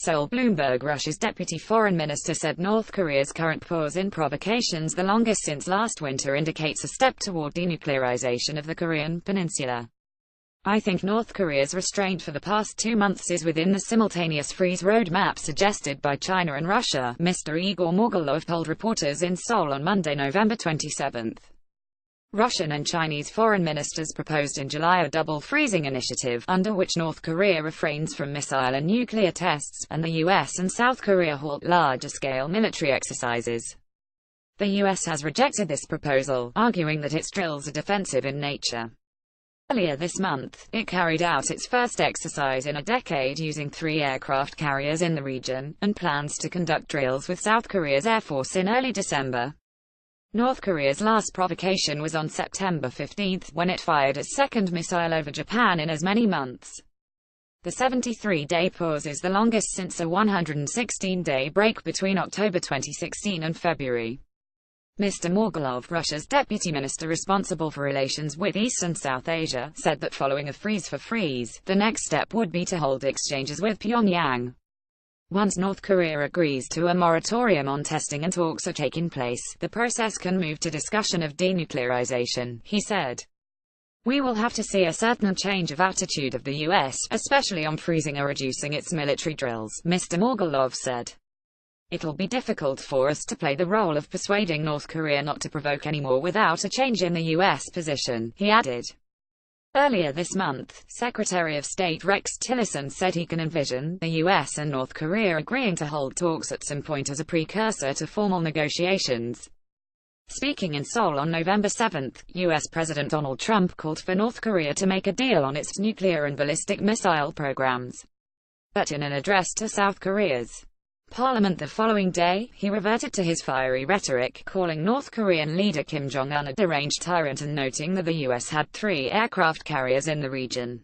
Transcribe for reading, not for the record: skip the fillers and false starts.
Seoul. Bloomberg. Russia's deputy foreign minister said North Korea's current pause in provocations, the longest since last winter, indicates a step toward denuclearization of the Korean peninsula. I think North Korea's restraint for the past 2 months is within the simultaneous freeze roadmap suggested by China and Russia, Mr. Igor Morgulov told reporters in Seoul on Monday, November 27. Russian and Chinese foreign ministers proposed in July a double freezing initiative, under which North Korea refrains from missile and nuclear tests, and the US and South Korea halt larger-scale military exercises. The US has rejected this proposal, arguing that its drills are defensive in nature. Earlier this month, it carried out its first exercise in a decade using 3 aircraft carriers in the region, and plans to conduct drills with South Korea's Air Force in early December. North Korea's last provocation was on September 15, when it fired its second missile over Japan in as many months. The 73-day pause is the longest since a 116-day break between October 2016 and February. Mr. Morgulov, Russia's deputy minister responsible for relations with East and South Asia, said that following a freeze-for-freeze, the next step would be to hold exchanges with Pyongyang. Once North Korea agrees to a moratorium on testing and talks are taking place, the process can move to discussion of denuclearization, he said. We will have to see a certain change of attitude of the US, especially on freezing or reducing its military drills, Mr. Morgulov said. It'll be difficult for us to play the role of persuading North Korea not to provoke anymore without a change in the US position, he added. Earlier this month, Secretary of State Rex Tillerson said he can envision the US and North Korea agreeing to hold talks at some point as a precursor to formal negotiations. Speaking in Seoul on November 7, US President Donald Trump called for North Korea to make a deal on its nuclear and ballistic missile programs. But in an address to South Korea's Parliament the following day, he reverted to his fiery rhetoric, calling North Korean leader Kim Jong-un a deranged tyrant and noting that the US had 3 aircraft carriers in the region.